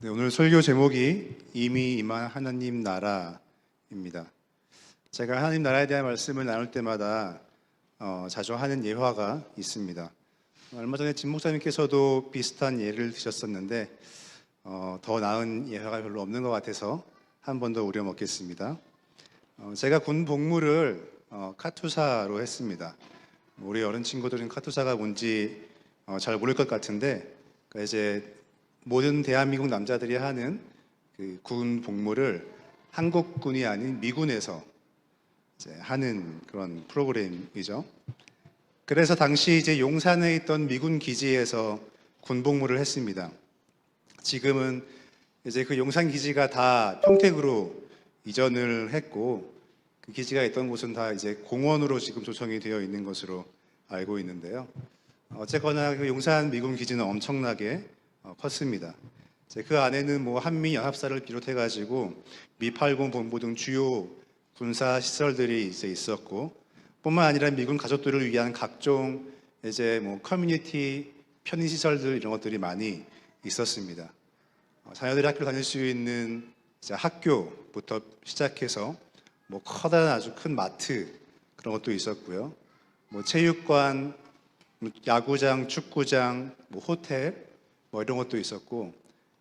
네, 오늘 설교 제목이 이미 임한 하나님 나라입니다. 제가 하나님 나라에 대한 말씀을 나눌 때마다 자주 하는 예화가 있습니다. 얼마 전에 진 목사님께서도 비슷한 예를 드셨었는데 더 나은 예화가 별로 없는 것 같아서 한 번 더 우려먹겠습니다. 제가 군 복무를 카투사로 했습니다. 우리 어린 친구들은 카투사가 뭔지 잘 모를 것 같은데, 그러니까 이제 모든 대한민국 남자들이 하는 그 군 복무를 한국군이 아닌 미군에서 이제 하는 그런 프로그램이죠. 그래서 당시 이제 용산에 있던 미군 기지에서 군 복무를 했습니다. 지금은 이제 그 용산 기지가 다 평택으로 이전을 했고, 그 기지가 있던 곳은 다 이제 공원으로 지금 조성이 되어 있는 것으로 알고 있는데요. 어쨌거나 그 용산 미군 기지는 엄청나게 컸습니다. 그 안에는 뭐 한미 연합사를 비롯해가지고 미-80 본부 등 주요 군사 시설들이 이제 있었고, 뿐만 아니라 미군 가족들을 위한 각종 이제 뭐 커뮤니티 편의 시설들 이런 것들이 많이 있었습니다. 자녀들이 학교 다닐 수 있는 이제 학교부터 시작해서 뭐 커다란 아주 큰 마트 그런 것도 있었고요. 뭐 체육관, 야구장, 축구장, 뭐 호텔 뭐 이런 것도 있었고,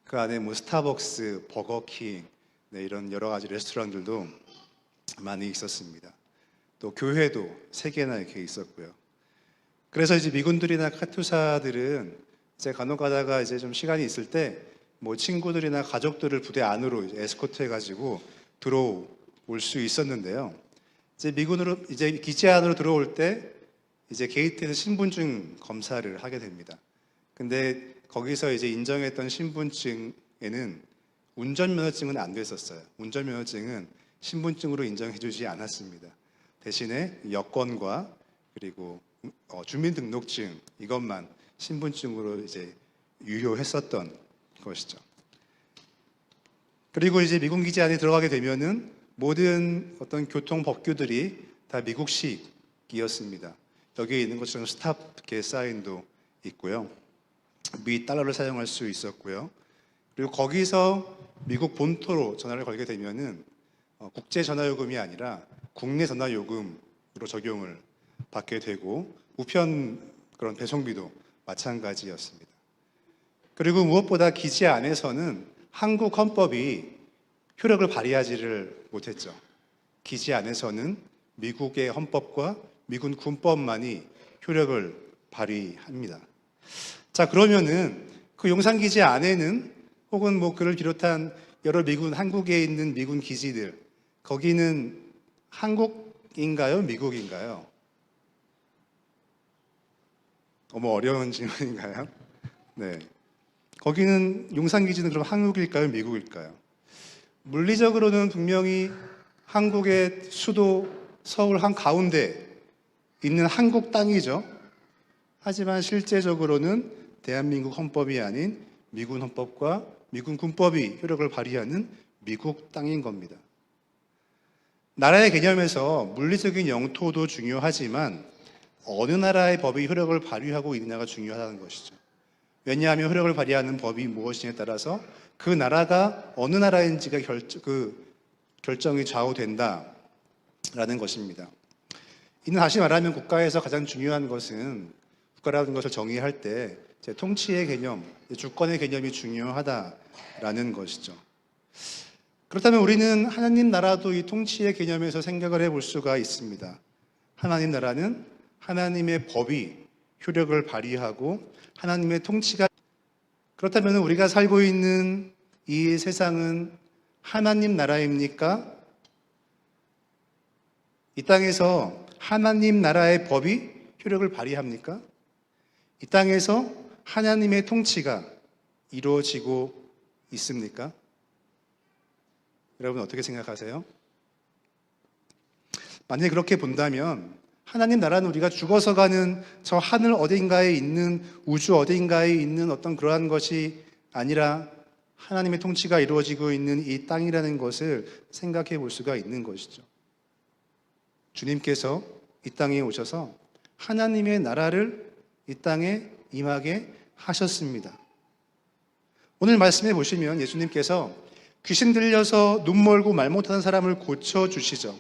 그 안에 뭐 스타벅스, 버거킹, 네, 이런 여러 가지 레스토랑들도 많이 있었습니다. 또 교회도 3개나 이렇게 있었고요. 그래서 이제 미군들이나 카투사들은 이제 간혹 가다가 이제 좀 시간이 있을 때 뭐 친구들이나 가족들을 부대 안으로 에스코트 해가지고 들어올 수 있었는데요. 이제 미군으로 이제 기지 안으로 들어올 때 이제 게이트에서 신분증 검사를 하게 됩니다. 근데 거기서 이제 인정했던 신분증에는 운전면허증은 안 됐었어요. 운전면허증은 신분증으로 인정해주지 않았습니다. 대신에 여권과 그리고 주민등록증 이것만 신분증으로 이제 유효했었던 것이죠. 그리고 이제 미군 기지 안에 들어가게 되면은 모든 어떤 교통 법규들이 다 미국식이었습니다. 여기에 있는 것처럼 스탑 게 사인도 있고요. 미 달러를 사용할 수 있었고요. 그리고 거기서 미국 본토로 전화를 걸게 되면은 국제 전화 요금이 아니라 국내 전화 요금으로 적용을 받게 되고, 우편 그런 배송비도 마찬가지였습니다. 그리고 무엇보다 기지 안에서는 한국 헌법이 효력을 발휘하지를 못했죠. 기지 안에서는 미국의 헌법과 미군 군법만이 효력을 발휘합니다. 자, 그러면은 그 용산기지 안에는 혹은 뭐 그를 비롯한 여러 한국에 있는 미군 기지들, 거기는 한국인가요? 미국인가요? 어려운 질문인가요? 네. 거기는 용산기지는 그럼 한국일까요? 미국일까요? 물리적으로는 분명히 한국의 수도 서울 한가운데 있는 한국 땅이죠. 하지만 실제적으로는 대한민국 헌법이 아닌 미군 헌법과 미군 군법이 효력을 발휘하는 미국 땅인 겁니다. 나라의 개념에서 물리적인 영토도 중요하지만 어느 나라의 법이 효력을 발휘하고 있느냐가 중요하다는 것이죠. 왜냐하면 효력을 발휘하는 법이 무엇이냐에 따라서 그 나라가 어느 나라인지가 결정이 좌우된다라는 것입니다. 이는 다시 말하면 국가에서 가장 중요한 것은, 국가라는 것을 정의할 때 통치의 개념, 주권의 개념이 중요하다라는 것이죠. 그렇다면 우리는 하나님 나라도 이 통치의 개념에서 생각을 해볼 수가 있습니다. 하나님 나라는 하나님의 법이 효력을 발휘하고 하나님의 통치가, 그렇다면 우리가 살고 있는 이 세상은 하나님 나라입니까? 이 땅에서 하나님 나라의 법이 효력을 발휘합니까? 이 땅에서 하나님의 통치가 이루어지고 있습니까? 여러분 어떻게 생각하세요? 만약에 그렇게 본다면 하나님 나라는 우리가 죽어서 가는 저 하늘 어딘가에 있는, 우주 어딘가에 있는 어떤 그러한 것이 아니라 하나님의 통치가 이루어지고 있는 이 땅이라는 것을 생각해 볼 수가 있는 것이죠. 주님께서 이 땅에 오셔서 하나님의 나라를 이 땅에 임하게 하셨습니다. 오늘 말씀해 보시면 예수님께서 귀신 들려서 눈 멀고 말 못하는 사람을 고쳐주시죠.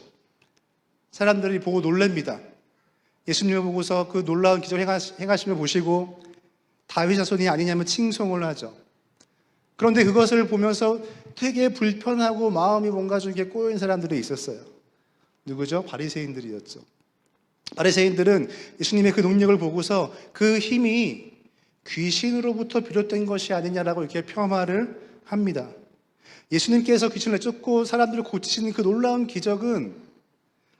사람들이 보고 놀랍니다. 예수님을 보고서 그 놀라운 기적을 행하심을 보시고 다윗 자손이 아니냐면 칭송을 하죠. 그런데 그것을 보면서 되게 불편하고 마음이 뭔가 좀 이렇게 꼬여있는 사람들이 있었어요. 누구죠? 바리새인들이었죠. 바리새인들은 예수님의 그 능력을 보고서 그 힘이 귀신으로부터 비롯된 것이 아니냐라고 이렇게 폄하를 합니다. 예수님께서 귀신을 내쫓고 사람들을 고치시는 그 놀라운 기적은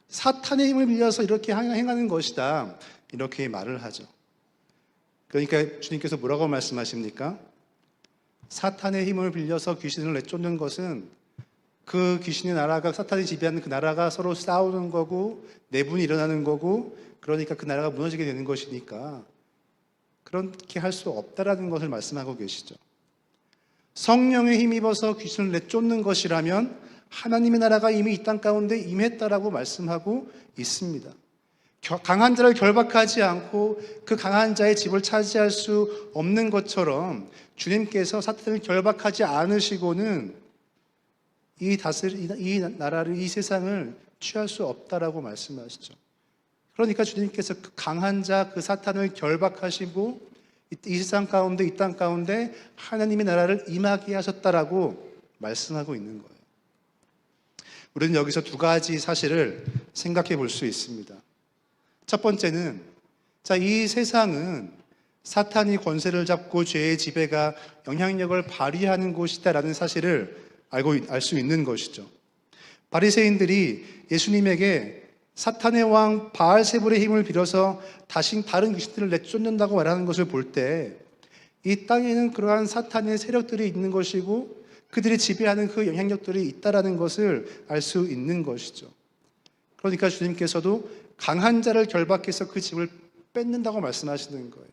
사탄의 힘을 빌려서 이렇게 행하는 것이다, 이렇게 말을 하죠. 그러니까 주님께서 뭐라고 말씀하십니까? 사탄의 힘을 빌려서 귀신을 내쫓는 것은 그 귀신의 나라가, 사탄이 지배하는 그 나라가 서로 싸우는 거고 내분이 일어나는 거고, 그러니까 그 나라가 무너지게 되는 것이니까 그렇게 할 수 없다라는 것을 말씀하고 계시죠. 성령에 힘입어서 귀신을 내쫓는 것이라면 하나님의 나라가 이미 이 땅 가운데 임했다라고 말씀하고 있습니다. 강한 자를 결박하지 않고 그 강한 자의 집을 차지할 수 없는 것처럼 주님께서 사탄을 결박하지 않으시고는 이 나라를, 이 세상을 취할 수 없다라고 말씀하시죠. 그러니까 주님께서 그 강한 자, 그 사탄을 결박하시고 이 세상 가운데, 이 땅 가운데 하나님의 나라를 임하게 하셨다라고 말씀하고 있는 거예요. 우리는 여기서 두 가지 사실을 생각해 볼 수 있습니다. 첫 번째는, 이 세상은 사탄이 권세를 잡고 죄의 지배가 영향력을 발휘하는 곳이다라는 사실을 알 수 있는 것이죠. 바리새인들이 예수님에게 사탄의 왕 바알세불의 힘을 빌어서 다른 귀신들을 내쫓는다고 말하는 것을 볼 때 이 땅에는 그러한 사탄의 세력들이 있는 것이고 그들이 지배하는 그 영향력들이 있다라는 것을 알 수 있는 것이죠. 그러니까 주님께서도 강한 자를 결박해서 그 집을 뺏는다고 말씀하시는 거예요.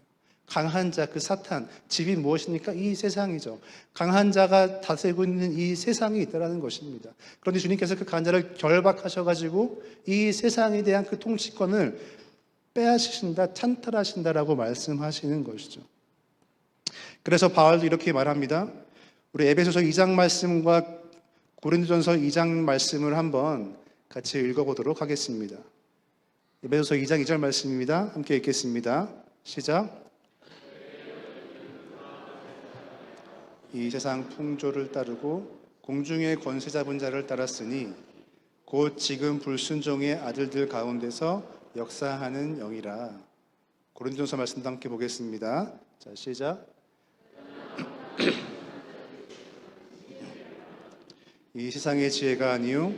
강한 자, 그 사탄, 집이 무엇입니까? 이 세상이죠. 강한 자가 다스리고 있는 이 세상이 있다는 것입니다. 그런데 주님께서 그 강한 자를 결박하셔가지고 이 세상에 대한 그 통치권을 빼앗으신다, 찬탈하신다라고 말씀하시는 것이죠. 그래서 바울도 이렇게 말합니다. 우리 에베소서 2장 말씀과 고린도전서 2장 말씀을 한번 같이 읽어보도록 하겠습니다. 에베소서 2장 2절 말씀입니다. 함께 읽겠습니다. 시작. 이 세상 풍조를 따르고 공중의 권세 잡은 자를 따랐으니 곧 지금 불순종의 아들들 가운데서 역사하는 영이라. 고린도전서 말씀도 함께 보겠습니다. 자, 시작. 이 세상의 지혜가 아니요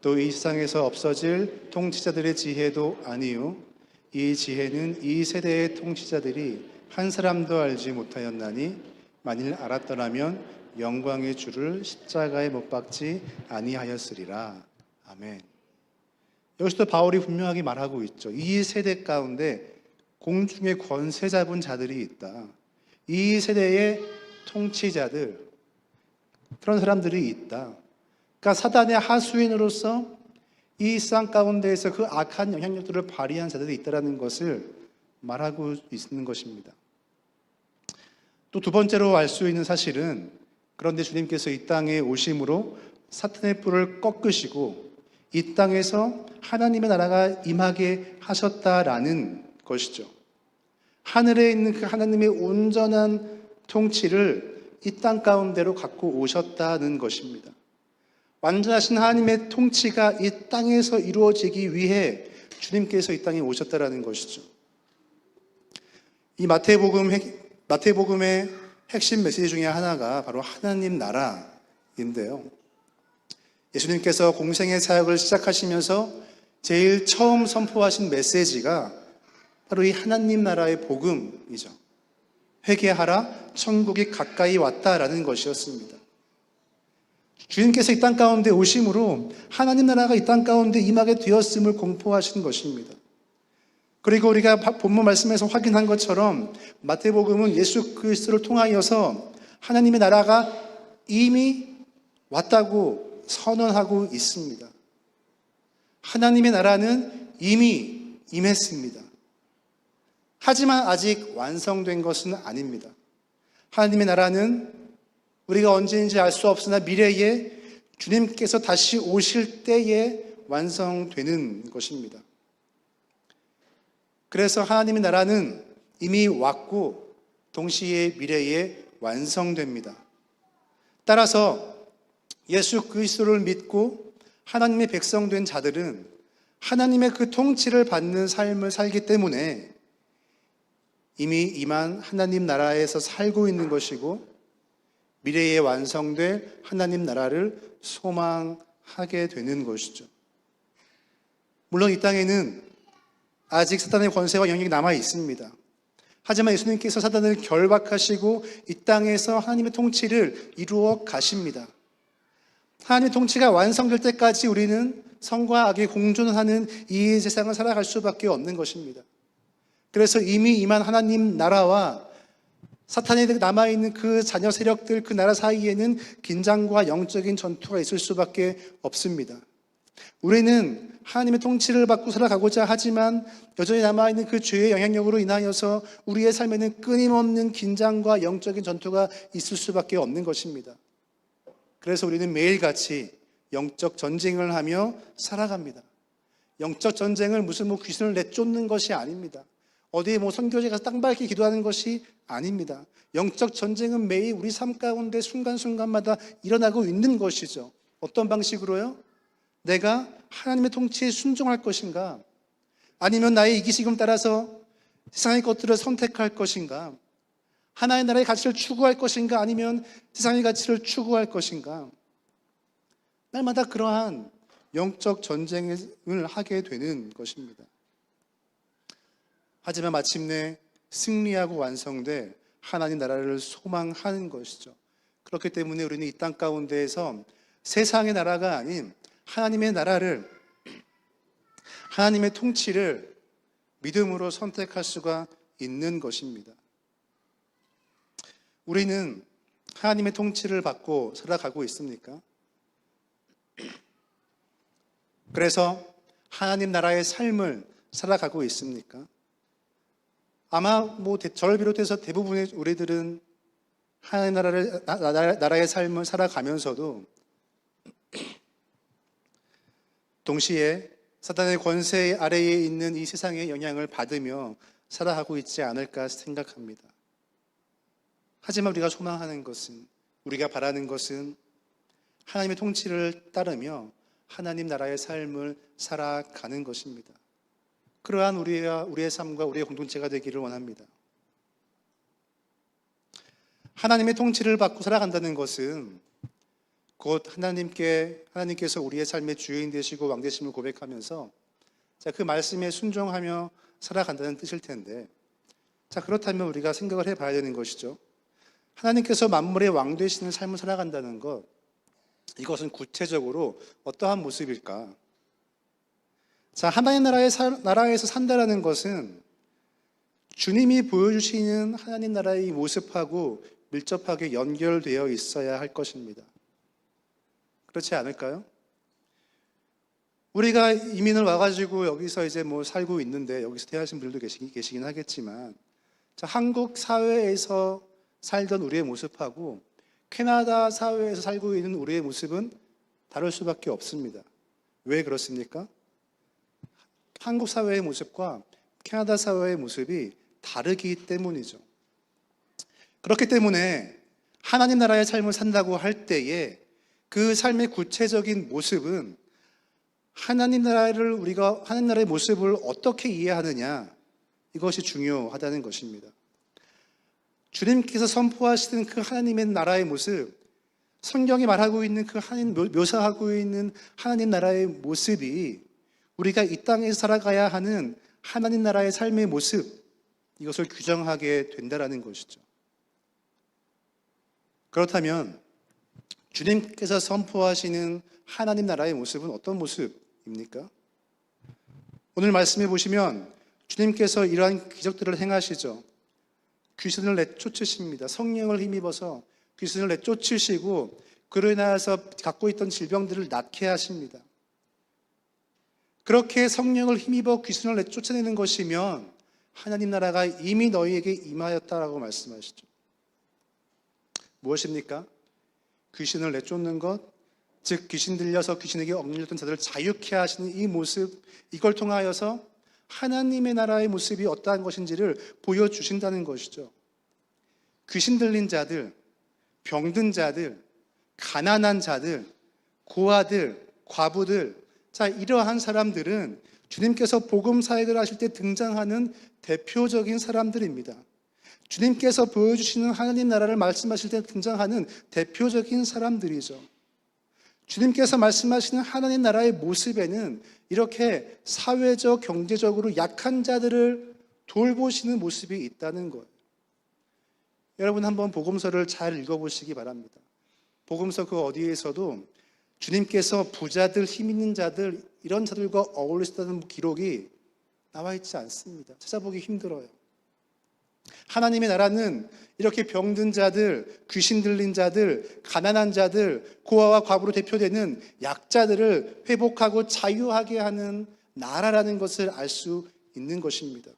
또 이 세상에서 없어질 통치자들의 지혜도 아니요 이 지혜는 이 세대의 통치자들이 한 사람도 알지 못하였나니 만일 알았더라면 영광의 주를 십자가에 못 박지 아니하였으리라. 아멘. 여기서도 바울이 분명하게 말하고 있죠. 이 세대 가운데 공중의 권세 잡은 자들이 있다. 이 세대의 통치자들, 그런 사람들이 있다. 그러니까 사단의 하수인으로서 이 세상 가운데에서 그 악한 영향력들을 발휘한 자들이 있다는 것을 말하고 있는 것입니다. 또 두 번째로 알 수 있는 사실은, 그런데 주님께서 이 땅에 오심으로 사탄의 뿔을 꺾으시고 이 땅에서 하나님의 나라가 임하게 하셨다라는 것이죠. 하늘에 있는 그 하나님의 온전한 통치를 이 땅 가운데로 갖고 오셨다는 것입니다. 완전하신 하나님의 통치가 이 땅에서 이루어지기 위해 주님께서 이 땅에 오셨다라는 것이죠. 이 마태복음의 핵심 메시지 중에 하나가 바로 하나님 나라인데요. 예수님께서 공생의 사역을 시작하시면서 제일 처음 선포하신 메시지가 바로 이 하나님 나라의 복음이죠. 회개하라, 천국이 가까이 왔다라는 것이었습니다. 주님께서 이 땅 가운데 오심으로 하나님 나라가 이 땅 가운데 임하게 되었음을 공포하신 것입니다. 그리고 우리가 본문 말씀에서 확인한 것처럼 마태복음은 예수 그리스도를 통하여서 하나님의 나라가 이미 왔다고 선언하고 있습니다. 하나님의 나라는 이미 임했습니다. 하지만 아직 완성된 것은 아닙니다. 하나님의 나라는 우리가 언제인지 알 수 없으나 미래에 주님께서 다시 오실 때에 완성되는 것입니다. 그래서 하나님의 나라는 이미 왔고 동시에 미래에 완성됩니다. 따라서 예수 그리스도를 믿고 하나님의 백성 된 자들은 하나님의 그 통치를 받는 삶을 살기 때문에 이미 임한 하나님 나라에서 살고 있는 것이고 미래에 완성될 하나님 나라를 소망하게 되는 것이죠. 물론 이 땅에는 아직 사탄의 권세와 영향이 남아 있습니다. 하지만 예수님께서 사탄을 결박하시고 이 땅에서 하나님의 통치를 이루어 가십니다. 하나님의 통치가 완성될 때까지 우리는 선과 악이 공존하는 이 세상을 살아갈 수밖에 없는 것입니다. 그래서 이미 임한 하나님 나라와 사탄에 남아있는 그 자녀 세력들, 그 나라 사이에는 긴장과 영적인 전투가 있을 수밖에 없습니다. 우리는 하나님의 통치를 받고 살아가고자 하지만 여전히 남아있는 그 죄의 영향력으로 인하여서 우리의 삶에는 끊임없는 긴장과 영적인 전투가 있을 수밖에 없는 것입니다. 그래서 우리는 매일같이 영적 전쟁을 하며 살아갑니다. 영적 전쟁을 무슨 귀신을 내쫓는 것이 아닙니다. 어디 선교지 가서 땅 밟기 기도하는 것이 아닙니다. 영적 전쟁은 매일 우리 삶 가운데 순간순간마다 일어나고 있는 것이죠. 어떤 방식으로요? 내가 하나님의 통치에 순종할 것인가? 아니면 나의 이기심을 따라서 세상의 것들을 선택할 것인가? 하나의 나라의 가치를 추구할 것인가? 아니면 세상의 가치를 추구할 것인가? 날마다 그러한 영적 전쟁을 하게 되는 것입니다. 하지만 마침내 승리하고 완성될 하나님 나라를 소망하는 것이죠. 그렇기 때문에 우리는 이 땅 가운데에서 세상의 나라가 아닌 하나님의 나라를, 하나님의 통치를 믿음으로 선택할 수가 있는 것입니다. 우리는 하나님의 통치를 받고 살아가고 있습니까? 그래서 하나님 나라의 삶을 살아가고 있습니까? 아마 저를 비롯해서 대부분의 우리들은 하나님 나라의 삶을 살아가면서도 동시에 사탄의 권세 아래에 있는 이 세상의 영향을 받으며 살아가고 있지 않을까 생각합니다. 하지만 우리가 소망하는 것은, 우리가 바라는 것은 하나님의 통치를 따르며 하나님 나라의 삶을 살아가는 것입니다. 그러한 우리의 삶과 우리의 공동체가 되기를 원합니다. 하나님의 통치를 받고 살아간다는 것은 곧 하나님께서 우리의 삶의 주인 되시고 왕 되심을 고백하면서 그 말씀에 순종하며 살아간다는 뜻일 텐데, 그렇다면 우리가 생각을 해봐야 되는 것이죠. 하나님께서 만물의 왕 되시는 삶을 살아간다는 것, 이것은 구체적으로 어떠한 모습일까? 하나님 나라에서 산다라는 것은 주님이 보여주시는 하나님 나라의 모습하고 밀접하게 연결되어 있어야 할 것입니다. 그렇지 않을까요? 우리가 이민을 와가지고 여기서 이제 살고 있는데, 여기서 태어나신 분들도 계시긴 하겠지만, 한국 사회에서 살던 우리의 모습하고 캐나다 사회에서 살고 있는 우리의 모습은 다를 수밖에 없습니다. 왜 그렇습니까? 한국 사회의 모습과 캐나다 사회의 모습이 다르기 때문이죠. 그렇기 때문에 하나님 나라의 삶을 산다고 할 때에 그 삶의 구체적인 모습은 하나님 나라의 모습을 어떻게 이해하느냐, 이것이 중요하다는 것입니다. 주님께서 선포하시는 그 하나님의 나라의 모습, 성경이 말하고 있는 묘사하고 있는 하나님 나라의 모습이 우리가 이 땅에서 살아가야 하는 하나님 나라의 삶의 모습, 이것을 규정하게 된다는 것이죠. 그렇다면 주님께서 선포하시는 하나님 나라의 모습은 어떤 모습입니까? 오늘 말씀해 보시면 주님께서 이러한 기적들을 행하시죠. 귀신을 내쫓으십니다. 성령을 힘입어서 귀신을 내쫓으시고 그로 인하여서 갖고 있던 질병들을 낫게 하십니다. 그렇게 성령을 힘입어 귀신을 내쫓아내는 것이면 하나님 나라가 이미 너희에게 임하였다라고 말씀하시죠. 무엇입니까? 귀신을 내쫓는 것, 즉 귀신 들려서 귀신에게 억눌렸던 자들을 자유케 하시는 이 모습, 이걸 통하여서 하나님의 나라의 모습이 어떠한 것인지를 보여주신다는 것이죠. 귀신 들린 자들, 병든 자들, 가난한 자들, 고아들, 과부들, 자, 이러한 사람들은 주님께서 복음 사역을 하실 때 등장하는 대표적인 사람들입니다. 주님께서 보여주시는 하나님 나라를 말씀하실 때 등장하는 대표적인 사람들이죠. 주님께서 말씀하시는 하나님 나라의 모습에는 이렇게 사회적, 경제적으로 약한 자들을 돌보시는 모습이 있다는 거예요. 여러분 한번 복음서를 잘 읽어보시기 바랍니다. 복음서 그 어디에서도 주님께서 부자들, 힘 있는 자들, 이런 자들과 어울리셨다는 기록이 나와 있지 않습니다. 찾아보기 힘들어요. 하나님의 나라는 이렇게 병든 자들, 귀신 들린 자들, 가난한 자들, 고아와 과부로 대표되는 약자들을 회복하고 자유하게 하는 나라라는 것을 알 수 있는 것입니다.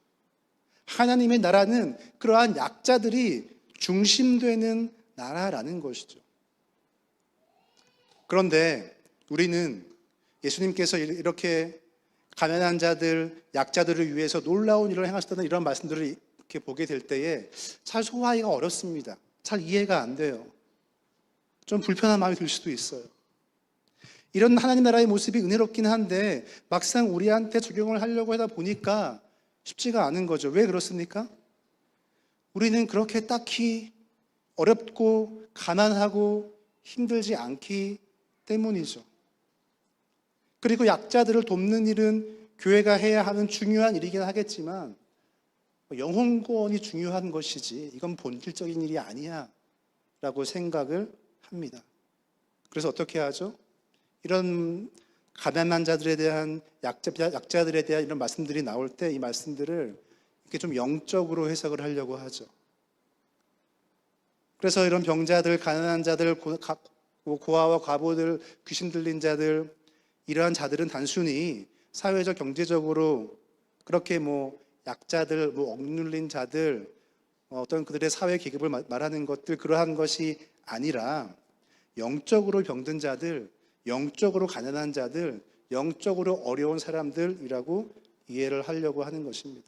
하나님의 나라는 그러한 약자들이 중심되는 나라라는 것이죠. 그런데 우리는 예수님께서 이렇게 가난한 자들, 약자들을 위해서 놀라운 일을 행하셨다는 이런 말씀들을 이렇게 보게 될 때에 잘 소화하기가 어렵습니다. 잘 이해가 안 돼요. 좀 불편한 마음이 들 수도 있어요. 이런 하나님 나라의 모습이 은혜롭긴 한데 막상 우리한테 적용을 하려고 하다 보니까 쉽지가 않은 거죠. 왜 그렇습니까? 우리는 그렇게 딱히 어렵고 가난하고 힘들지 않기 때문이죠. 그리고 약자들을 돕는 일은 교회가 해야 하는 중요한 일이긴 하겠지만 영혼구원이 중요한 것이지 이건 본질적인 일이 아니야 라고 생각을 합니다. 그래서 어떻게 하죠? 이런 가난한 자들에 대한 약자들에 대한 이런 말씀들이 나올 때 이 말씀들을 이렇게 좀 영적으로 해석을 하려고 하죠. 그래서 이런 병자들, 가난한 자들, 고아와 과부들, 귀신 들린 자들, 이러한 자들은 단순히 사회적, 경제적으로 그렇게 약자들, 억눌린 자들, 어떤 그들의 사회 계급을 말하는 것들, 그러한 것이 아니라 영적으로 병든 자들, 영적으로 가난한 자들, 영적으로 어려운 사람들이라고 이해를 하려고 하는 것입니다.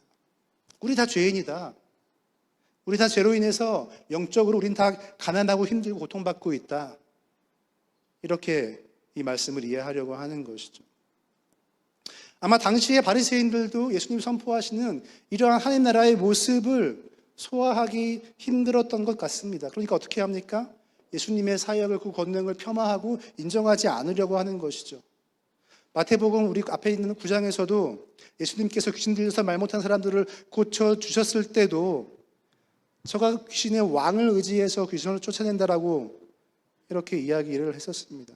우리 다 죄인이다. 우리 다 죄로 인해서 영적으로 우린 다 가난하고 힘들고 고통받고 있다. 이렇게 이 말씀을 이해하려고 하는 것이죠. 아마 당시의 바리새인들도 예수님 선포하시는 이러한 하나님 나라의 모습을 소화하기 힘들었던 것 같습니다. 그러니까 어떻게 합니까? 예수님의 사역을, 그 권능을 폄하하고 인정하지 않으려고 하는 것이죠. 마태복음 우리 앞에 있는 9장에서도 예수님께서 귀신 들려서 말 못한 사람들을 고쳐주셨을 때도 저가 귀신의 왕을 의지해서 귀신을 쫓아낸다라고 이렇게 이야기를 했었습니다.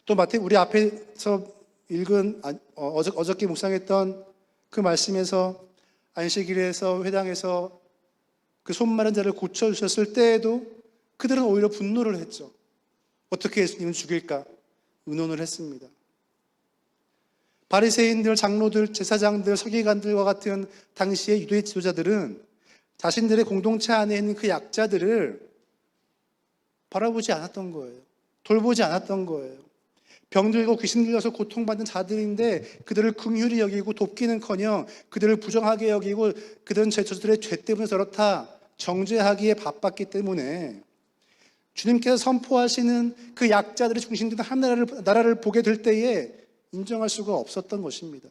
또 우리 앞에서 읽은 어저께 묵상했던 그 말씀에서 안식일에서 회당에서 그 손마른 자를 고쳐주셨을 때에도 그들은 오히려 분노를 했죠. 어떻게 예수님을 죽일까 의논을 했습니다. 바리새인들, 장로들, 제사장들, 서기관들과 같은 당시의 유대 지도자들은 자신들의 공동체 안에 있는 그 약자들을 바라보지 않았던 거예요. 돌보지 않았던 거예요. 병들고 귀신 들려서 고통받는 자들인데 그들을 긍휼히 여기고 돕기는커녕 그들을 부정하게 여기고 그들은 저들의 죄 때문에 저렇다 정죄하기에 바빴기 때문에 주님께서 선포하시는 그 약자들의 중심되는 나라를 보게 될 때에 인정할 수가 없었던 것입니다.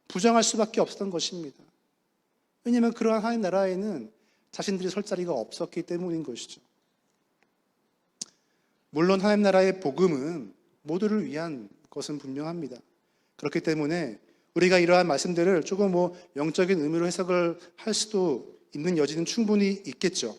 부정할 수밖에 없었던 것입니다. 왜냐하면 그러한 하나님 나라에는 자신들이 설 자리가 없었기 때문인 것이죠. 물론 하나님 나라의 복음은 모두를 위한 것은 분명합니다. 그렇기 때문에 우리가 이러한 말씀들을 조금 영적인 의미로 해석을 할 수도 있는 여지는 충분히 있겠죠.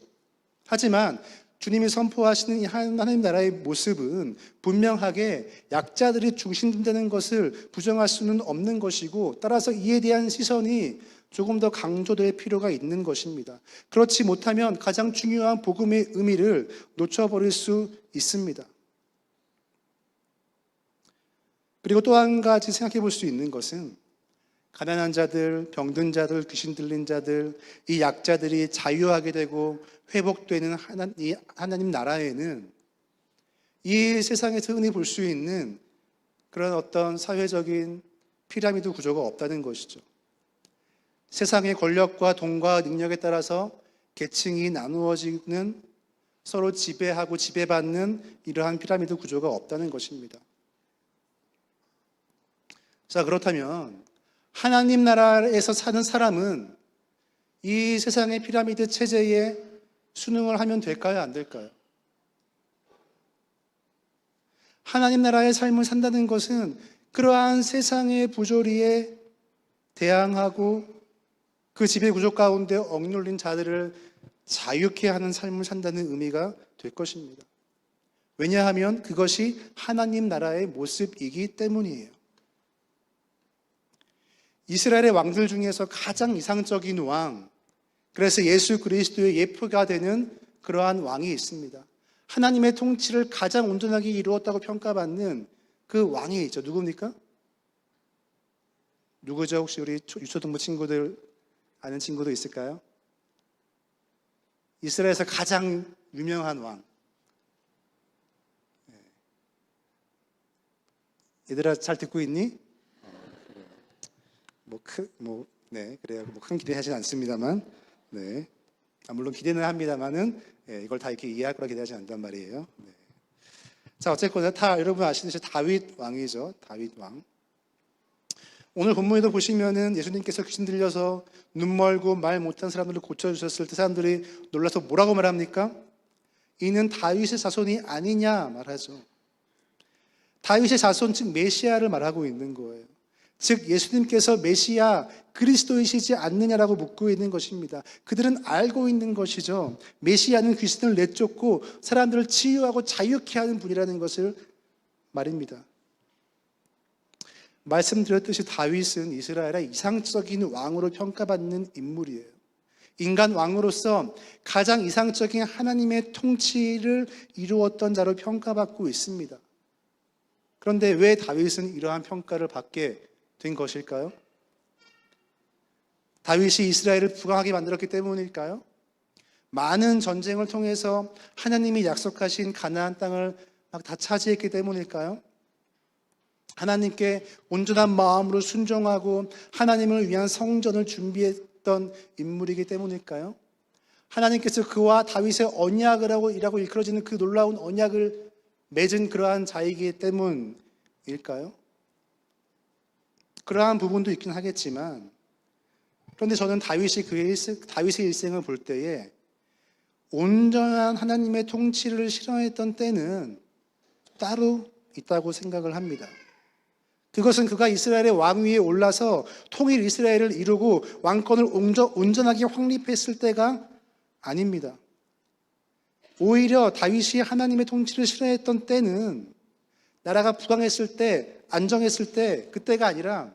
하지만 주님이 선포하시는 이 하나님 나라의 모습은 분명하게 약자들이 중심된다는 것을 부정할 수는 없는 것이고 따라서 이에 대한 시선이 조금 더 강조될 필요가 있는 것입니다. 그렇지 못하면 가장 중요한 복음의 의미를 놓쳐버릴 수 있습니다. 그리고 또 한 가지 생각해 볼 수 있는 것은 가난한 자들, 병든 자들, 귀신 들린 자들, 이 약자들이 자유하게 되고 회복되는 하나님 나라에는 이 세상에서 흔히 볼 수 있는 그런 어떤 사회적인 피라미드 구조가 없다는 것이죠. 세상의 권력과 돈과 능력에 따라서 계층이 나누어지는, 서로 지배하고 지배받는 이러한 피라미드 구조가 없다는 것입니다. 자, 그렇다면 하나님 나라에서 사는 사람은 이 세상의 피라미드 체제에 순응을 하면 될까요? 안 될까요? 하나님 나라의 삶을 산다는 것은 그러한 세상의 부조리에 대항하고 그 지배 구조 가운데 억눌린 자들을 자유케 하는 삶을 산다는 의미가 될 것입니다. 왜냐하면 그것이 하나님 나라의 모습이기 때문이에요. 이스라엘의 왕들 중에서 가장 이상적인 왕, 그래서 예수 그리스도의 예표가 되는 그러한 왕이 있습니다. 하나님의 통치를 가장 온전하게 이루었다고 평가받는 그 왕이 있죠. 누굽니까? 누구죠? 혹시 우리 유초등부 친구들 아는 친구도 있을까요? 이스라엘에서 가장 유명한 왕. 얘들아 잘 듣고 있니? 그래요. 큰 기대하진 않습니다만, 네. 물론 기대는 합니다만은, 이걸 다 이렇게 이해할 거라 기대하지 않는단 말이에요. 네. 자, 어쨌거나 여러분 아시듯이 다윗 왕이죠. 다윗 왕. 오늘 본문에도 보시면은 예수님께서 귀신 들려서 눈 멀고 말 못한 사람들을 고쳐주셨을 때 사람들이 놀라서 뭐라고 말합니까? 이는 다윗의 자손이 아니냐 말하죠. 다윗의 자손, 즉 메시아를 말하고 있는 거예요. 즉 예수님께서 메시아 그리스도이시지 않느냐라고 묻고 있는 것입니다. 그들은 알고 있는 것이죠. 메시아는 귀신을 내쫓고 사람들을 치유하고 자유케 하는 분이라는 것을 말입니다. 말씀드렸듯이 다윗은 이스라엘의 이상적인 왕으로 평가받는 인물이에요. 인간 왕으로서 가장 이상적인 하나님의 통치를 이루었던 자로 평가받고 있습니다. 그런데 왜 다윗은 이러한 평가를 받게 된 것일까요? 다윗이 이스라엘을 부강하게 만들었기 때문일까요? 많은 전쟁을 통해서 하나님이 약속하신 가나안 땅을 막 다 차지했기 때문일까요? 하나님께 온전한 마음으로 순종하고 하나님을 위한 성전을 준비했던 인물이기 때문일까요? 하나님께서 그와 다윗의 언약을 하고 이라고 일컬어지는 그 놀라운 언약을 맺은 그러한 자이기 때문일까요? 그러한 부분도 있긴 하겠지만, 그런데 저는 다윗의 일생을 볼 때에 온전한 하나님의 통치를 실현했던 때는 따로 있다고 생각을 합니다. 그것은 그가 이스라엘의 왕위에 올라서 통일 이스라엘을 이루고 왕권을 온전하게 확립했을 때가 아닙니다. 오히려 다윗이 하나님의 통치를 실현했던 때는 나라가 부강했을 때, 안정했을 때, 그때가 아니라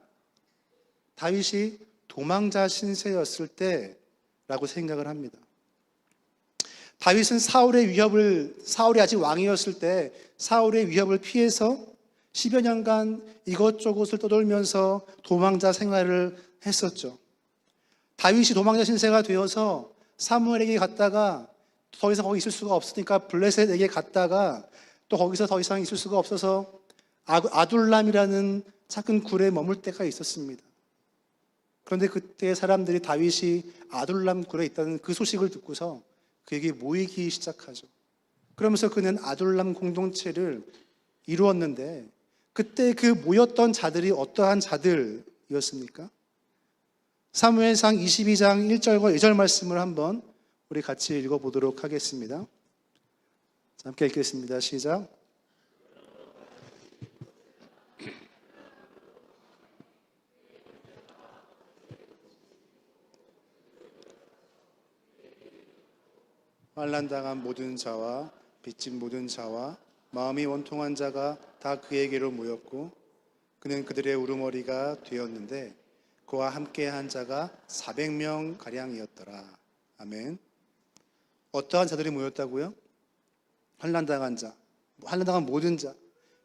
다윗이 도망자 신세였을 때라고 생각을 합니다. 다윗은 사울이 아직 왕이었을 때 사울의 위협을 피해서 10여 년간 이것저것을 떠돌면서 도망자 생활을 했었죠. 다윗이 도망자 신세가 되어서 사무엘에게 갔다가 더 이상 거기 있을 수가 없으니까 블레셋에게 갔다가 또 거기서 더 이상 있을 수가 없어서 아둘람이라는 작은 굴에 머물 때가 있었습니다. 그런데 그때 사람들이 다윗이 아둘람 굴에 있다는 그 소식을 듣고서 그에게 모이기 시작하죠. 그러면서 그는 아둘람 공동체를 이루었는데, 그때 그 모였던 자들이 어떠한 자들이었습니까? 사무엘상 22장 1절과 2절 말씀을 한번 우리 같이 읽어보도록 하겠습니다. 함께 읽겠습니다. 시작. 환난당한 모든 자와 빚진 모든 자와 마음이 원통한 자가 다 그에게로 모였고 그는 그들의 우두머리가 되었는데 그와 함께한 자가 400명 가량이었더라. 아멘. 어떠한 자들이 모였다고요? 환난당한 자, 환난당한 모든 자,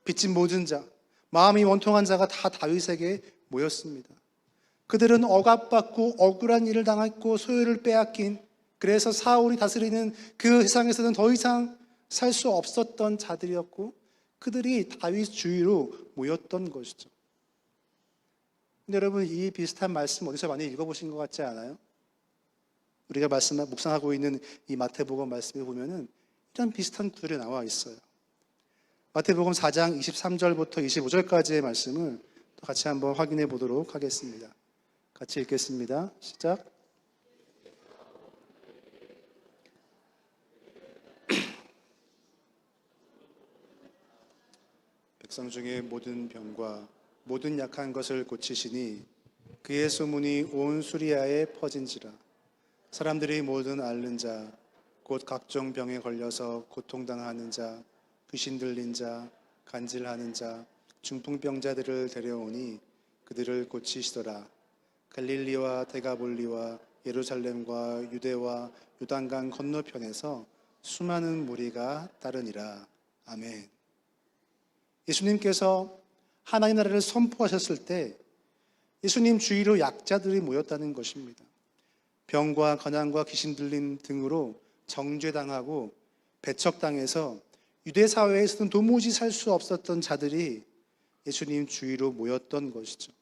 빚진 모든 자, 마음이 원통한 자가 다 다윗에게 모였습니다. 그들은 억압받고 억울한 일을 당했고 소유를 빼앗긴, 그래서 사울이 다스리는 그 세상에서는 더 이상 살 수 없었던 자들이었고 그들이 다윗 주위로 모였던 것이죠. 근데 여러분, 이 비슷한 말씀 어디서 많이 읽어보신 것 같지 않아요? 우리가 묵상하고 있는 이 마태복음 말씀에 보면은 이런 비슷한 구절이 나와 있어요. 마태복음 4장 23절부터 25절까지의 말씀을 또 같이 한번 확인해 보도록 하겠습니다. 같이 읽겠습니다. 시작. 백성 중에 모든 병과 모든 약한 것을 고치시니 그의 소문이 온 수리아에 퍼진지라. 사람들이 모든 앓는 자, 곧 각종 병에 걸려서 고통당하는 자, 귀신 들린 자, 간질하는 자, 중풍병자들을 데려오니 그들을 고치시더라. 갈릴리와 데가볼리와 예루살렘과 유대와 요단강 건너편에서 수많은 무리가 따르니라. 아멘. 예수님께서 하나님 나라를 선포하셨을 때 예수님 주위로 약자들이 모였다는 것입니다. 병과 가난과 귀신 들림 등으로 정죄당하고 배척당해서 유대 사회에서는 도무지 살 수 없었던 자들이 예수님 주위로 모였던 것이죠.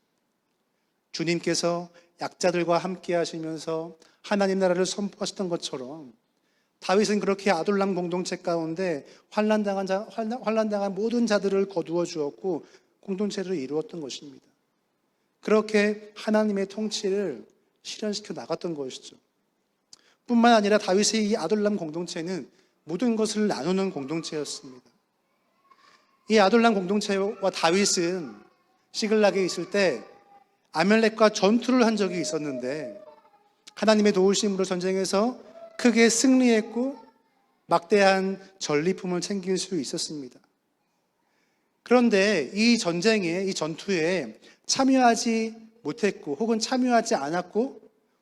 주님께서 약자들과 함께 하시면서 하나님 나라를 선포하셨던 것처럼 다윗은 그렇게 아둘람 공동체 가운데 환난당한 모든 자들을 거두어 주었고 공동체를 이루었던 것입니다. 그렇게 하나님의 통치를 실현시켜 나갔던 것이죠. 뿐만 아니라 다윗의 이 아둘람 공동체는 모든 것을 나누는 공동체였습니다. 이 아둘람 공동체와 다윗은 시글락에 있을 때 아멜렉과 전투를 한 적이 있었는데 하나님의 도우심으로 전쟁에서 크게 승리했고 막대한 전리품을 챙길 수 있었습니다. 그런데 이 전쟁에, 이 전투에 참여하지 못했고 혹은 참여하지 않았고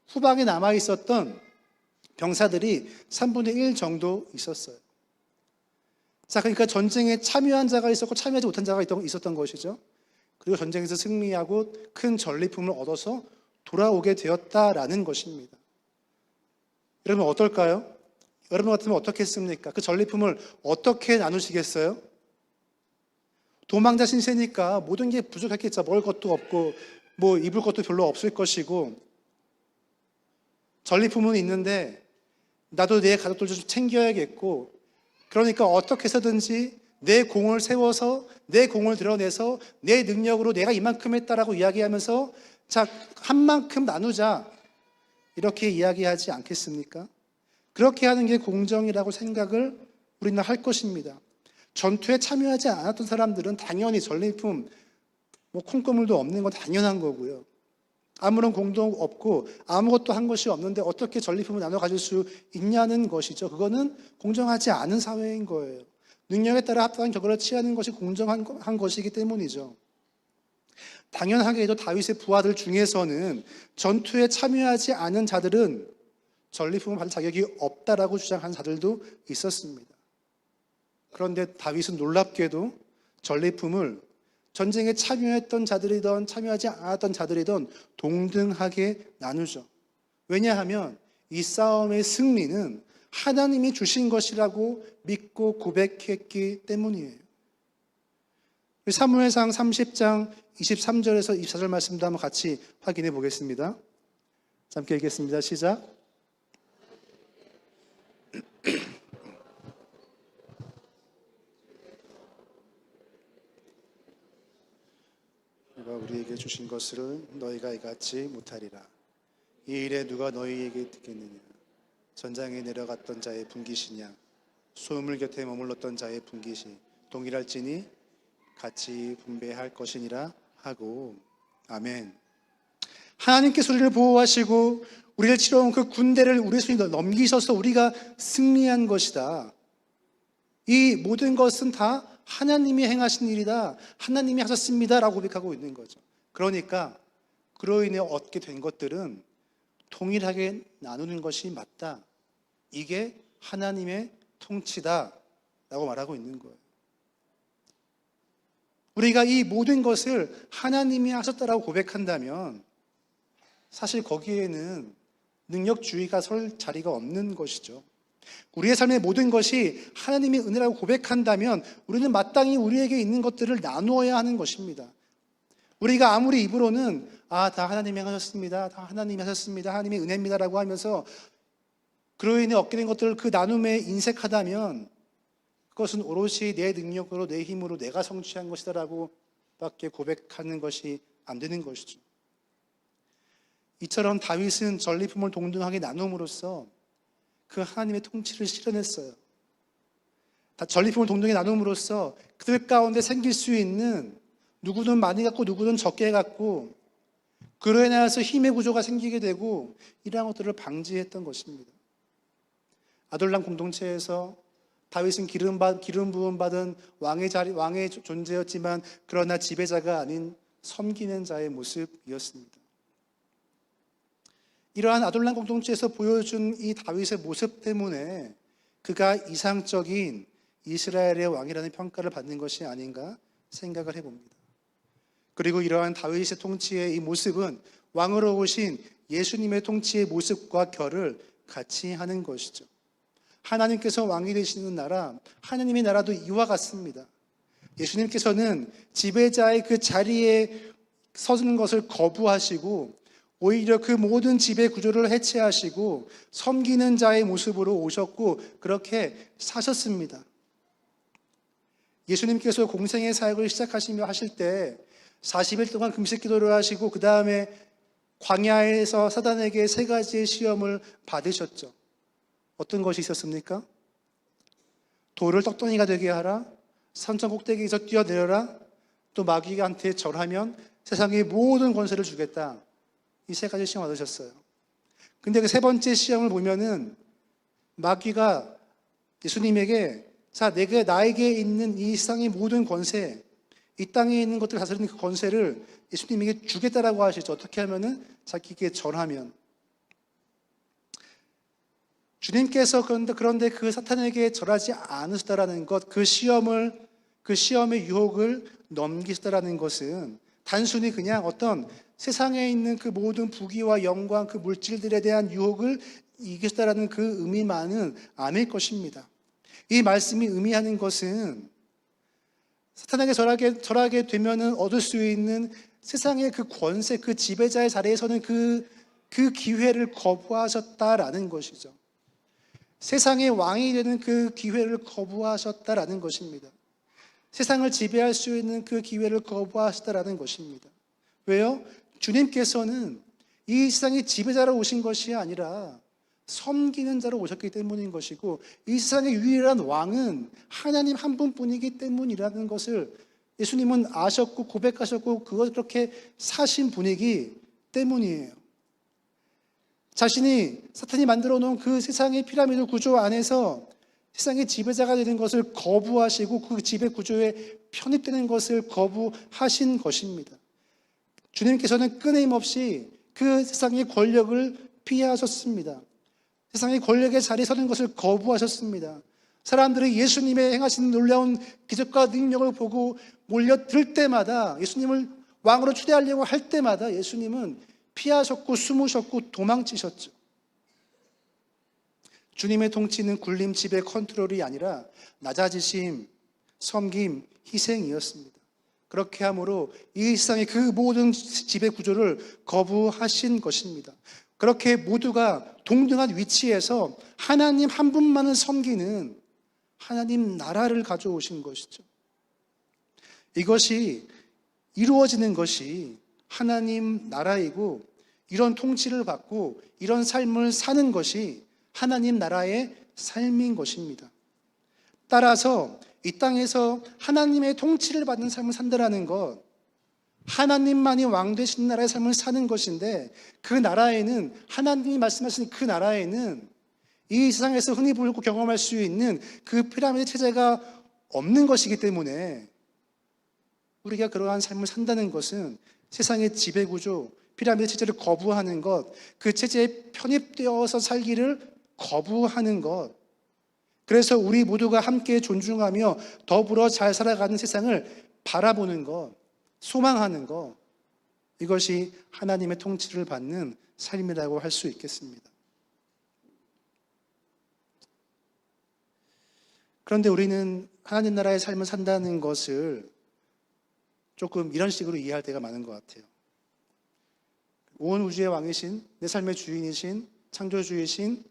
후방에 남아 있었던 병사들이 3분의 1 정도 있었어요. 자, 그러니까 전쟁에 참여한 자가 있었고 참여하지 못한 자가 있었던 것이죠. 그리고 전쟁에서 승리하고 큰 전리품을 얻어서 돌아오게 되었다라는 것입니다. 여러분 어떨까요? 여러분 같으면 어떻게 했습니까? 그 전리품을 어떻게 나누시겠어요? 도망자 신세니까 모든 게 부족했겠죠. 먹을 것도 없고 뭐 입을 것도 별로 없을 것이고 전리품은 있는데 나도 내 가족들 좀 챙겨야겠고 그러니까 어떻게 해서든지 내 공을 세워서 내 공을 드러내서 내 능력으로 내가 이만큼 했다라고 이야기하면서 자, 한 만큼 나누자 이렇게 이야기하지 않겠습니까? 그렇게 하는 게 공정이라고 생각을 우리는 할 것입니다. 전투에 참여하지 않았던 사람들은 당연히 전리품, 콩고물도 없는 건 당연한 거고요. 아무런 공도 없고 아무것도 한 것이 없는데 어떻게 전리품을 나눠 가질 수 있냐는 것이죠. 그거는 공정하지 않은 사회인 거예요. 능력에 따라 합당한 결과를 취하는 것이 공정한 것이기 때문이죠. 당연하게도 다윗의 부하들 중에서는 전투에 참여하지 않은 자들은 전리품을 받을 자격이 없다라고 주장한 자들도 있었습니다. 그런데 다윗은 놀랍게도 전리품을 전쟁에 참여했던 자들이든 참여하지 않았던 자들이든 동등하게 나누죠. 왜냐하면 이 싸움의 승리는 하나님이 주신 것이라고 믿고 고백했기 때문이에요. 사무엘상 30장 23절에서 24절 말씀도 한번 같이 확인해 보겠습니다. 함께 읽겠습니다. 시작. 내가 우리에게 주신 것을 너희가 이같이 못하리라. 이 일에 누가 너희에게 듣겠느냐? 전장에 내려갔던 자의 분깃이냐? 소물 곁에 머물렀던 자의 분깃이 동일할지니 같이 분배할 것이니라 하고. 아멘. 하나님께서 우리를 보호하시고 우리를 치러온 그 군대를 우리 손에 넘기셔서 우리가 승리한 것이다. 이 모든 것은 다 하나님이 행하신 일이다. 하나님이 하셨습니다 라고 고백하고 있는 거죠. 그러니까 그로 인해 얻게 된 것들은 동일하게 나누는 것이 맞다. 이게 하나님의 통치다 라고 말하고 있는 거예요. 우리가 이 모든 것을 하나님이 하셨다라고 고백한다면 사실 거기에는 능력주의가 설 자리가 없는 것이죠. 우리의 삶의 모든 것이 하나님의 은혜라고 고백한다면 우리는 마땅히 우리에게 있는 것들을 나누어야 하는 것입니다. 우리가 아무리 입으로는 다 하나님이 하셨습니다, 다 하나님이 하셨습니다, 하나님의 은혜입니다라고 하면서 그로 인해 얻게 된 것들을 그 나눔에 인색하다면 그것은 오롯이 내 능력으로, 내 힘으로 내가 성취한 것이다라고 밖에 고백하는 것이 안 되는 것이죠. 이처럼 다윗은 전리품을 동등하게 나눔으로써 그 하나님의 통치를 실현했어요. 전리품을 동등하게 나눔으로써 그들 가운데 생길 수 있는, 누구는 많이 갖고 누구는 적게 갖고, 그로 인해서 힘의 구조가 생기게 되고 이러한 것들을 방지했던 것입니다. 아둘람 공동체에서 다윗은 기름 부음 받은 왕의 존재였지만 그러나 지배자가 아닌 섬기는 자의 모습이었습니다. 이러한 아둘람 공동체에서 보여준 이 다윗의 모습 때문에 그가 이상적인 이스라엘의 왕이라는 평가를 받는 것이 아닌가 생각을 해봅니다. 그리고 이러한 다윗의 통치의 이 모습은 왕으로 오신 예수님의 통치의 모습과 결을 같이 하는 것이죠. 하나님께서 왕이 되시는 나라, 하나님의 나라도 이와 같습니다. 예수님께서는 지배자의 그 자리에 서는 것을 거부하시고 오히려 그 모든 지배 구조를 해체하시고 섬기는 자의 모습으로 오셨고 그렇게 사셨습니다. 예수님께서 공생의 사역을 시작하시며 하실 때 40일 동안 금식 기도를 하시고 그 다음에 광야에서 사단에게 3가지의 시험을 받으셨죠. 어떤 것이 있었습니까? 돌을 떡덩이가 되게 하라, 산천 꼭대기에서 뛰어내려라, 또 마귀한테 절하면 세상의 모든 권세를 주겠다. 이 3가지 시험 받으셨어요. 근데 그 3번째 시험을 보면은 마귀가 예수님에게 내가 나에게 있는 이 세상의 모든 권세, 이 땅에 있는 것들을 다스리는 그 권세를 예수님에게 주겠다라고 하시죠. 어떻게 하면은 자기에게 절하면. 주님께서 그런데 그 사탄에게 절하지 않으시다라는 것, 그 시험의 유혹을 넘기시다라는 것은 단순히 그냥 어떤 세상에 있는 그 모든 부귀와 영광, 그 물질들에 대한 유혹을 이기시다라는 그 의미만은 아닐 것입니다. 이 말씀이 의미하는 것은 사탄에게 절하게 되면은 얻을 수 있는 세상의 그 권세, 그 지배자의 자리에서는 그 기회를 거부하셨다라는 것이죠. 세상의 왕이 되는 그 기회를 거부하셨다라는 것입니다. 세상을 지배할 수 있는 그 기회를 거부하셨다라는 것입니다. 왜요? 주님께서는 이 세상의 지배자로 오신 것이 아니라 섬기는 자로 오셨기 때문인 것이고 이 세상의 유일한 왕은 하나님 한 분뿐이기 때문이라는 것을 예수님은 아셨고 고백하셨고 그것을 그렇게 사신 분이기 때문이에요. 자신이 사탄이 만들어 놓은 그 세상의 피라미드 구조 안에서 세상의 지배자가 되는 것을 거부하시고 그 지배 구조에 편입되는 것을 거부하신 것입니다. 주님께서는 끊임없이 그 세상의 권력을 피하셨습니다. 세상의 권력의 자리에 서는 것을 거부하셨습니다. 사람들이 예수님의 행하신 놀라운 기적과 능력을 보고 몰려들 때마다 예수님을 왕으로 초대하려고 할 때마다 예수님은 피하셨고 숨으셨고 도망치셨죠. 주님의 통치는 굴림, 지배, 컨트롤이 아니라 낮아지심, 섬김, 희생이었습니다. 그렇게 함으로 이 세상의 그 모든 지배 구조를 거부하신 것입니다. 그렇게 모두가 동등한 위치에서 하나님 한 분만을 섬기는 하나님 나라를 가져오신 것이죠. 이것이 이루어지는 것이 하나님 나라이고 이런 통치를 받고 이런 삶을 사는 것이 하나님 나라의 삶인 것입니다. 따라서 이 땅에서 하나님의 통치를 받는 삶을 산다라는 것, 하나님만이 왕 되신 나라의 삶을 사는 것인데 그 나라에는 하나님이 말씀하신 그 나라에는 이 세상에서 흔히 보고 경험할 수 있는 그 피라미드 체제가 없는 것이기 때문에 우리가 그러한 삶을 산다는 것은 세상의 지배구조, 피라미드 체제를 거부하는 것, 그 체제에 편입되어서 살기를 거부하는 것, 그래서 우리 모두가 함께 존중하며 더불어 잘 살아가는 세상을 바라보는 것, 소망하는 것, 이것이 하나님의 통치를 받는 삶이라고 할 수 있겠습니다. 그런데 우리는 하나님 나라의 삶을 산다는 것을 조금 이런 식으로 이해할 때가 많은 것 같아요. 온 우주의 왕이신, 내 삶의 주인이신, 창조주이신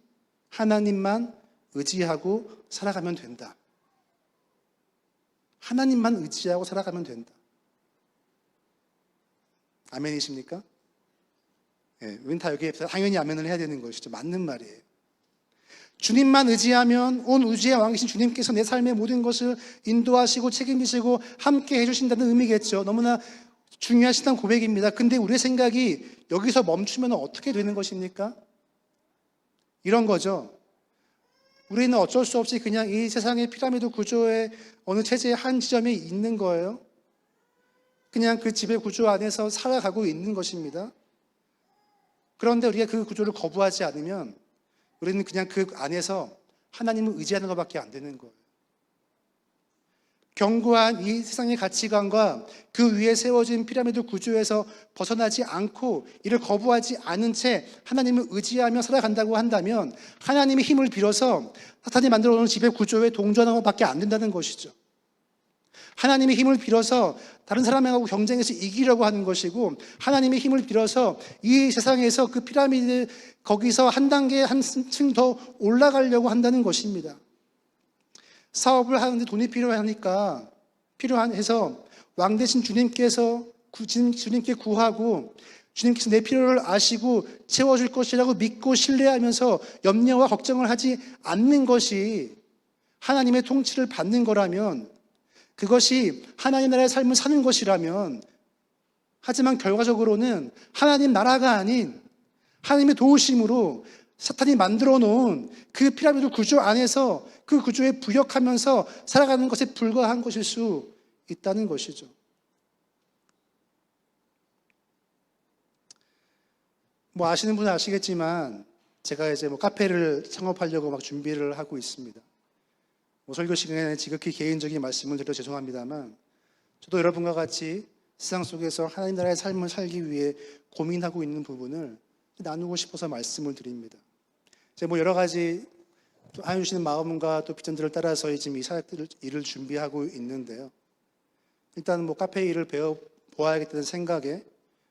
하나님만 의지하고 살아가면 된다. 하나님만 의지하고 살아가면 된다. 아멘이십니까? 예, 우린 다 여기에 당연히 아멘을 해야 되는 것이죠. 맞는 말이에요. 주님만 의지하면 온 우주의 왕이신 주님께서 내 삶의 모든 것을 인도하시고 책임지시고 함께 해주신다는 의미겠죠. 너무나 중요하시다는 고백입니다. 근데 우리의 생각이 여기서 멈추면 어떻게 되는 것입니까? 이런 거죠. 우리는 어쩔 수 없이 그냥 이 세상의 피라미드 구조의 어느 체제의 한 지점에 있는 거예요. 그냥 그 지배 구조 안에서 살아가고 있는 것입니다. 그런데 우리가 그 구조를 거부하지 않으면 우리는 그냥 그 안에서 하나님을 의지하는 것밖에 안 되는 거예요. 견고한 이 세상의 가치관과 그 위에 세워진 피라미드 구조에서 벗어나지 않고 이를 거부하지 않은 채 하나님을 의지하며 살아간다고 한다면 하나님의 힘을 빌어서 사탄이 만들어 놓은 지배 구조에 동조하는 것밖에 안 된다는 것이죠. 하나님의 힘을 빌어서 다른 사람하고 경쟁해서 이기려고 하는 것이고, 하나님의 힘을 빌어서 이 세상에서 그 피라미드 거기서 한 단계 한 층 더 올라가려고 한다는 것입니다. 사업을 하는데 돈이 필요해서 왕 대신 주님께 구하고 주님께서 내 필요를 아시고 채워줄 것이라고 믿고 신뢰하면서 염려와 걱정을 하지 않는 것이 하나님의 통치를 받는 거라면, 그것이 하나님 나라의 삶을 사는 것이라면, 하지만 결과적으로는 하나님 나라가 아닌 하나님의 도우심으로 사탄이 만들어 놓은 그 피라미드 구조 안에서 그 구조에 부역하면서 살아가는 것에 불과한 것일 수 있다는 것이죠. 뭐 아시는 분은 아시겠지만 제가 이제 카페를 창업하려고 막 준비를 하고 있습니다. 설교 시간에 지극히 개인적인 말씀을 드려 죄송합니다만, 저도 여러분과 같이 세상 속에서 하나님 나라의 삶을 살기 위해 고민하고 있는 부분을 나누고 싶어서 말씀을 드립니다. 제가 여러 가지 하나님 주시는 마음과 또 비전들을 따라서 지금 이 일을 준비하고 있는데요. 일단 카페 일을 배워보아야겠다는 생각에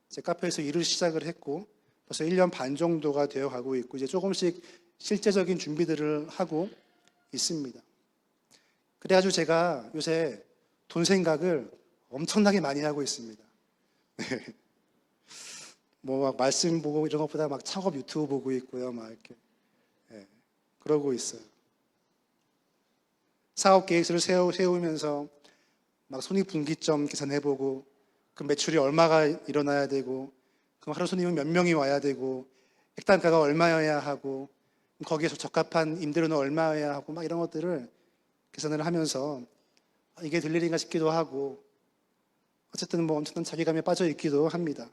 이제 카페에서 일을 시작을 했고 벌써 1년 반 정도가 되어 가고 있고, 이제 조금씩 실제적인 준비들을 하고 있습니다. 그래가지고 제가 요새 돈 생각을 엄청나게 많이 하고 있습니다. 막 말씀 보고 이런 것보다 막 창업 유튜브 보고 있고요. 막 이렇게. 그러고 있어요. 사업 계획서를 세우면서 막 손익분기점 계산해보고, 그 매출이 얼마가 일어나야 되고, 그럼 하루 손님은 몇 명이 와야 되고, 액단가가 얼마여야 하고, 거기에서 적합한 임대료는 얼마여야 하고, 막 이런 것들을 계산을 하면서 이게 될 일인가 싶기도 하고, 어쨌든 엄청난 자괴감에 빠져 있기도 합니다.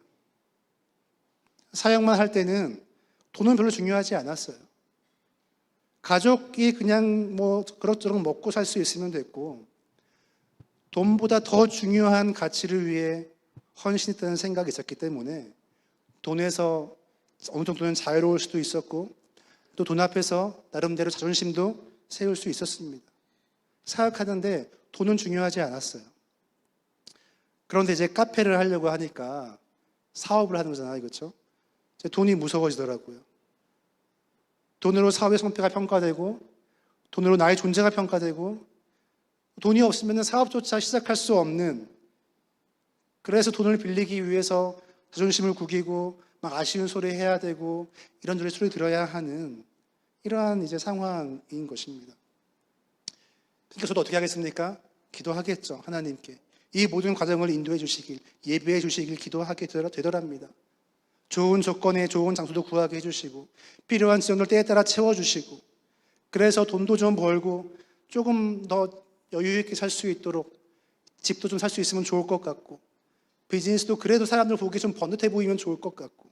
사역만 할 때는 돈은 별로 중요하지 않았어요. 가족이 그냥 그럭저럭 먹고 살 수 있으면 됐고, 돈보다 더 중요한 가치를 위해 헌신했다는 생각이 있었기 때문에 돈에서 어느 정도는 자유로울 수도 있었고, 또 돈 앞에서 나름대로 자존심도 세울 수 있었습니다. 사역하는데 돈은 중요하지 않았어요. 그런데 이제 카페를 하려고 하니까 사업을 하는 거잖아요, 그렇죠? 돈이 무서워지더라고요. 돈으로 사업의 성패가 평가되고, 돈으로 나의 존재가 평가되고, 돈이 없으면 사업조차 시작할 수 없는, 그래서 돈을 빌리기 위해서 자존심을 구기고 막 아쉬운 소리 해야 되고 이런저런 소리 들어야 하는 이러한 이제 상황인 것입니다. 그러니까 저도 어떻게 하겠습니까? 기도하겠죠. 하나님께 이 모든 과정을 인도해 주시길, 예배해 주시길 기도하게 되더랍니다. 좋은 조건에 좋은 장소도 구하게 해주시고, 필요한 지원을 때에 따라 채워주시고, 그래서 돈도 좀 벌고 조금 더 여유 있게 살 수 있도록 집도 좀 살 수 있으면 좋을 것 같고, 비즈니스도 그래도 사람들 보기에 좀 번듯해 보이면 좋을 것 같고.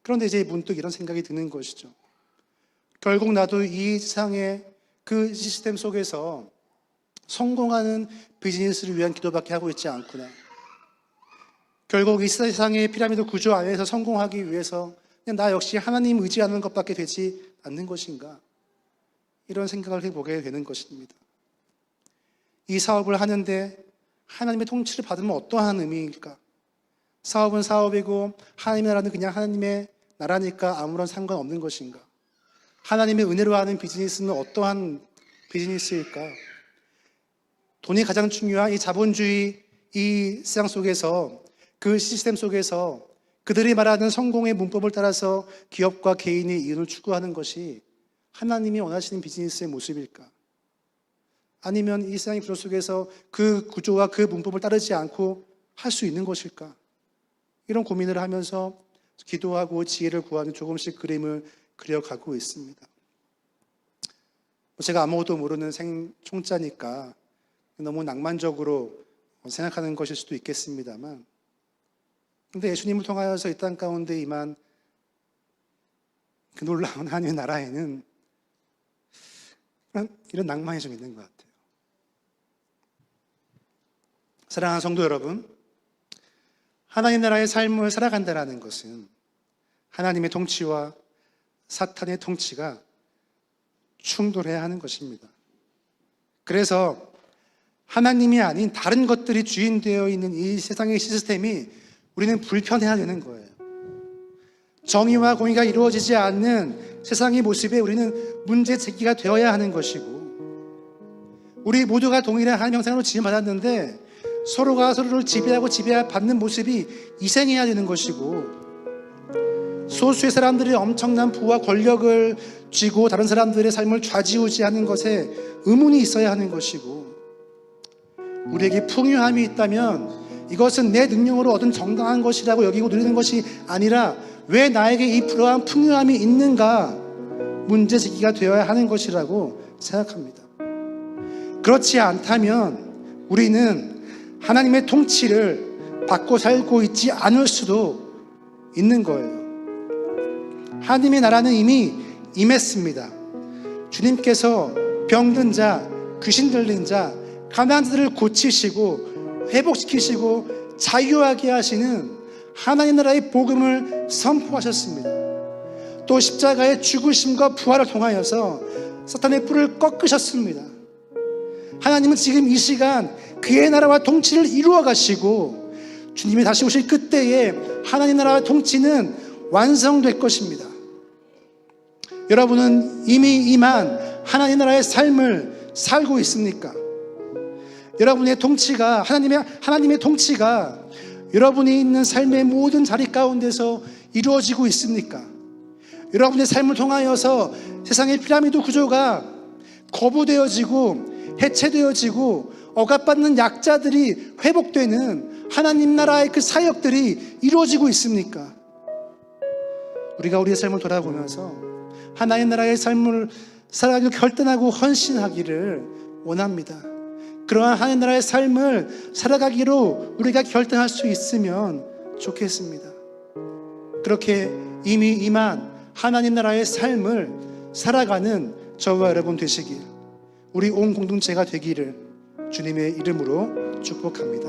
그런데 이제 문득 이런 생각이 드는 것이죠. 결국 나도 이 세상의 그 시스템 속에서 성공하는 비즈니스를 위한 기도밖에 하고 있지 않구나. 결국 이 세상의 피라미드 구조 안에서 성공하기 위해서 그냥 나 역시 하나님 의지하는 것밖에 되지 않는 것인가. 이런 생각을 해보게 되는 것입니다. 이 사업을 하는데 하나님의 통치를 받으면 어떠한 의미일까? 사업은 사업이고 하나님의 나라는 그냥 하나님의 나라니까 아무런 상관없는 것인가? 하나님의 은혜로 하는 비즈니스는 어떠한 비즈니스일까? 돈이 가장 중요한 이 자본주의 이 세상 속에서, 그 시스템 속에서 그들이 말하는 성공의 문법을 따라서 기업과 개인의 이윤을 추구하는 것이 하나님이 원하시는 비즈니스의 모습일까? 아니면 이 세상의 구조 속에서 그 구조와 그 문법을 따르지 않고 할 수 있는 것일까? 이런 고민을 하면서 기도하고 지혜를 구하는 조금씩 그림을 그려가고 있습니다. 제가 아무것도 모르는 총자니까 너무 낭만적으로 생각하는 것일 수도 있겠습니다만, 근데 예수님을 통하여서 이 땅 가운데 임한 그 놀라운 하나님의 나라에는 이런 낭만이 좀 있는 것 같아요. 사랑하는 성도 여러분, 하나님 나라의 삶을 살아간다는 것은 하나님의 통치와 사탄의 통치가 충돌해야 하는 것입니다. 그래서 하나님이 아닌 다른 것들이 주인되어 있는 이 세상의 시스템이 우리는 불편해야 되는 거예요. 정의와 공의가 이루어지지 않는 세상의 모습에 우리는 문제 제기가 되어야 하는 것이고, 우리 모두가 동일한 하나님 형상으로 지음받았는데 서로가 서로를 지배하고 지배받는 모습이 이생해야 되는 것이고, 소수의 사람들이 엄청난 부와 권력을 쥐고 다른 사람들의 삶을 좌지우지하는 것에 의문이 있어야 하는 것이고, 우리에게 풍요함이 있다면 이것은 내 능력으로 얻은 정당한 것이라고 여기고 누리는 것이 아니라 왜 나에게 이 그러한 풍요함이 있는가 문제제기가 되어야 하는 것이라고 생각합니다. 그렇지 않다면 우리는 하나님의 통치를 받고 살고 있지 않을 수도 있는 거예요. 하나님의 나라는 이미 임했습니다. 주님께서 병든 자, 귀신 들린 자, 가난한 자들을 고치시고 회복시키시고 자유하게 하시는 하나님 나라의 복음을 선포하셨습니다. 또 십자가의 죽으심과 부활을 통하여서 사탄의 뿔을 꺾으셨습니다. 하나님은 지금 이 시간 그의 나라와 통치를 이루어 가시고 주님이 다시 오실 그때에 하나님 나라와 통치는 완성될 것입니다. 여러분은 이미 임한 하나님 나라의 삶을 살고 있습니까? 여러분의 통치가 하나님의 통치가 여러분이 있는 삶의 모든 자리 가운데서 이루어지고 있습니까? 여러분의 삶을 통하여서 세상의 피라미드 구조가 거부되어지고 해체되어지고 억압받는 약자들이 회복되는 하나님 나라의 그 사역들이 이루어지고 있습니까? 우리가 우리의 삶을 돌아보면서 하나님 나라의 삶을 살아가기로 결단하고 헌신하기를 원합니다. 그러한 하나님 나라의 삶을 살아가기로 우리가 결단할 수 있으면 좋겠습니다. 그렇게 이미 임한 하나님 나라의 삶을 살아가는 저와 여러분 되시길, 우리 온 공동체가 되기를 주님의 이름으로 축복합니다.